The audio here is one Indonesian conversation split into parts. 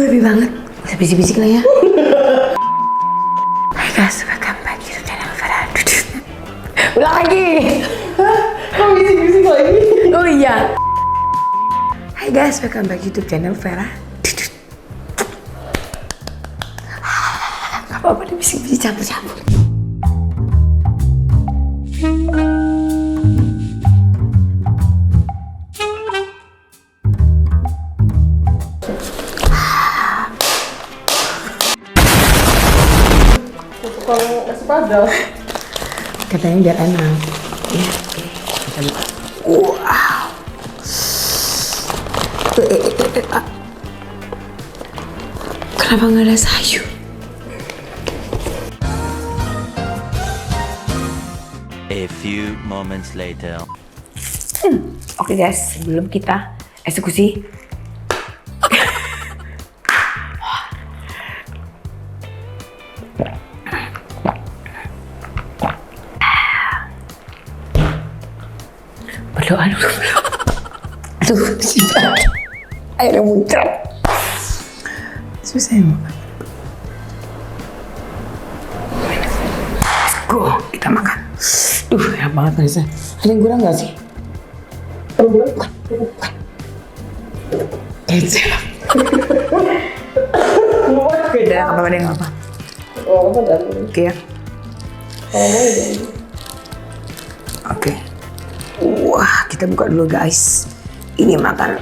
happy banget. Bisa bisik-bisik lah ya. Hai guys, welcome back to channel Farah. Ulang lagi. Kok bisik-bisik lagi? Oh iya. Hai guys, welcome back YouTube channel Farah. Gak apa-apa deh, bisik-bisik campur-campur. Tukang nasi padang. Katanya biar enak. Ya, oke. Kita buka. Wow. Kenapa nggak ada sayur? A few moments later. Oke guys, sebelum kita eksekusi, berdoa dulu. Aduh, airnya muncrat. Susah ya makan. Kita makan. Enak banget Marisa. Ada yang kurang nggak sih? Bukan. Kecap. Beda, apa-apa deh, nggak apa. Oh, apa dah? Oke ya. Kalau mau ya. Oke. Wah, kita buka dulu guys. Ini makan.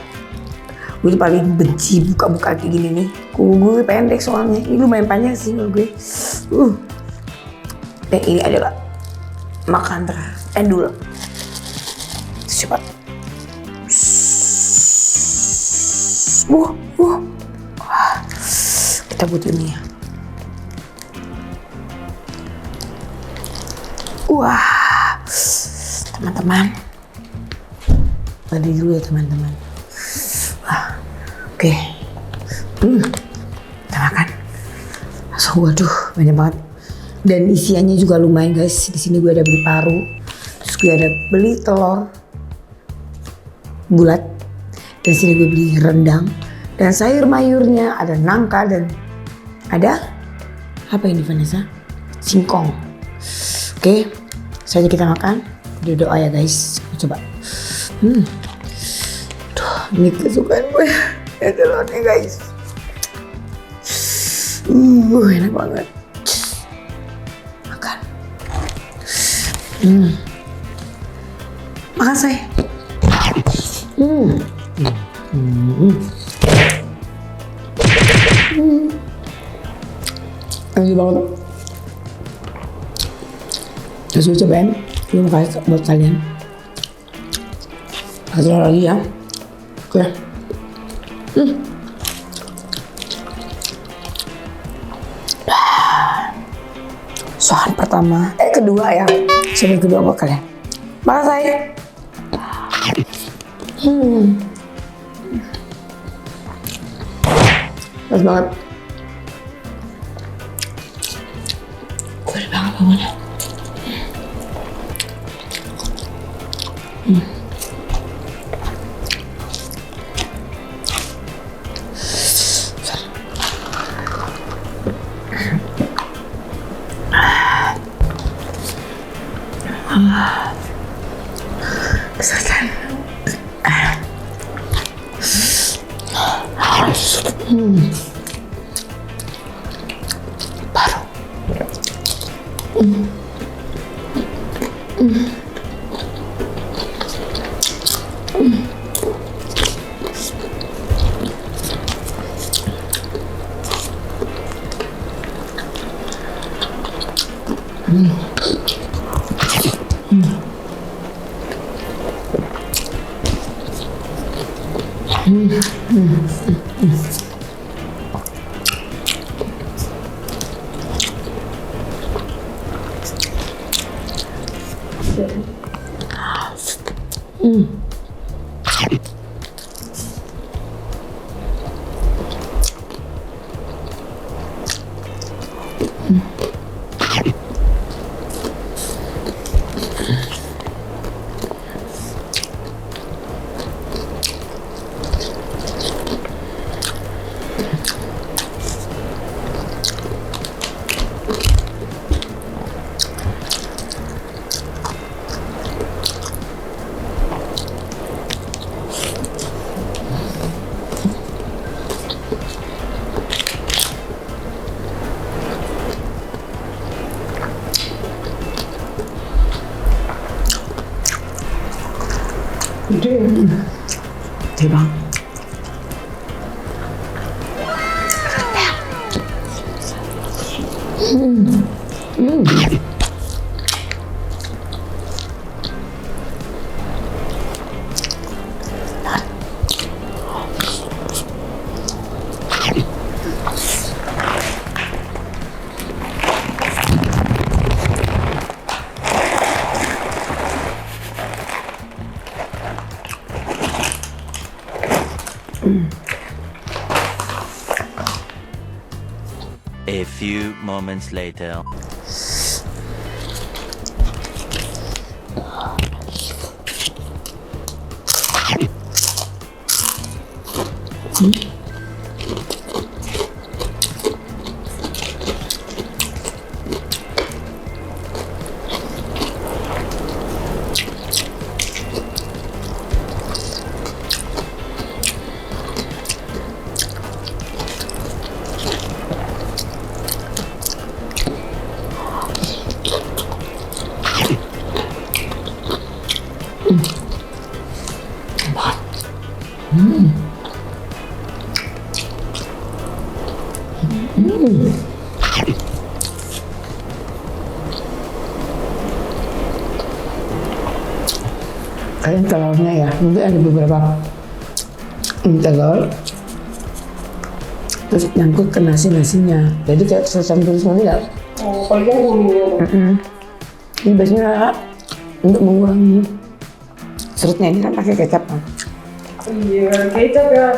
Gue tuh paling benci buka-buka kayak gini nih. Kuku gue pendek soalnya. Ini lumayan panjang sih menurut gue. Dan ini adalah makan endul. Cepat. Wah. Kita butuh ini ya. Wah. Teman-teman. Tadi dulu ya teman-teman. Wah. Oke. Kita makan. So, waduh, banyak banget. Dan isiannya juga lumayan guys. Di sini gue ada beli paru, terus gue ada beli telur bulat, dan sini gue beli rendang, dan sayur mayurnya ada nangka dan ada apa ini Vanessa? Singkong. Oke, saja kita makan. Doa ya guys. Coba. Tuh, ini kesukaan gue. Ya telurnya guys. Enak banget. Makan saya. Enak banget. Terus gue cobain. Gue mau kasih buat kalian. Kasih lagi ya. Oke. Soal pertama, kedua ya. Soal kedua buat kalian. Makan saya. Pas banget. Kulit banget bawahnya. Selesai. Baru. 대박. A few moments later. Kalian telurnya ya, mungkin ada beberapa telur terus nyangkut ke nasinya, jadi kayak sesuatu tulis nanti ya. Oh, kalau yang bumbu. Ini biasanya untuk mengurangi serutnya, ini kan pakai kecap kan. Iya, kecap ya.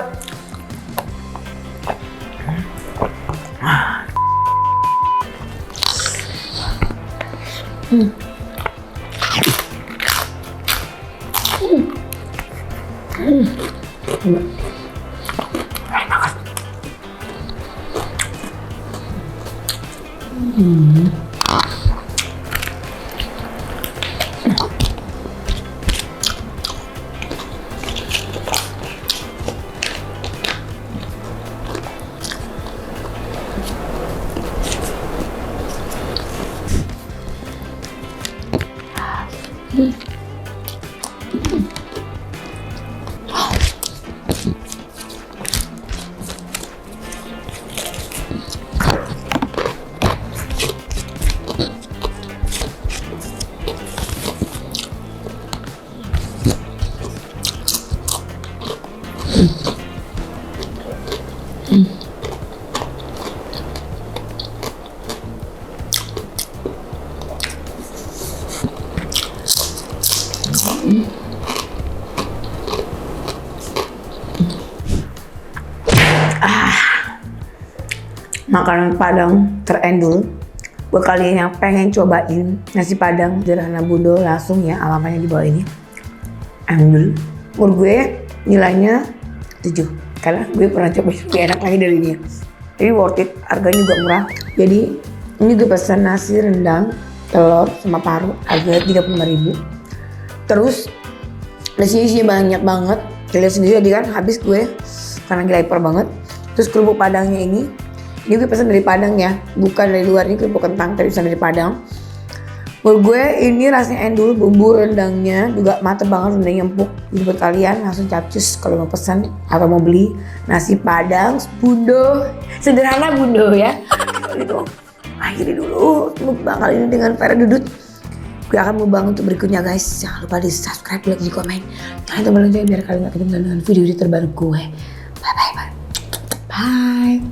Makanan Padang terendul. Buat kalian yang pengen cobain nasi Padang sederhana Bundo, langsung ya alamatnya di bawah ini. Endul. Menurut gue nilainya 7 karena gue pernah coba lebih enak lagi dari dia. Jadi worth it, harganya juga murah. Jadi ini gue pesan nasi rendang, telur sama paru, harga 35.000. Terus nasinya isinya banyak banget. Kalian sendiri tadi kan habis gue karena gue lapar banget. Terus kerupuk Padangnya ini gue pesan dari Padang ya, bukan dari luar. Ini kerupuk kentang tapi pesan dari Padang. Menurut gue ini rasanya endul, bumbu rendangnya juga mantep banget, rendangnya empuk. Jadi buat kalian langsung capcus kalau mau pesan atau mau beli nasi Padang Bundo, sederhana Bundo ya. Gitu. Akhiri dulu mukbang kali ini dengan Vera Dudut. Gue akan mukbang untuk berikutnya guys. Jangan lupa di subscribe, like, di komen. Jangan tombol lonceng biar kalian gak ketinggalan dengan video terbaru gue. Bye bye bye. Bye.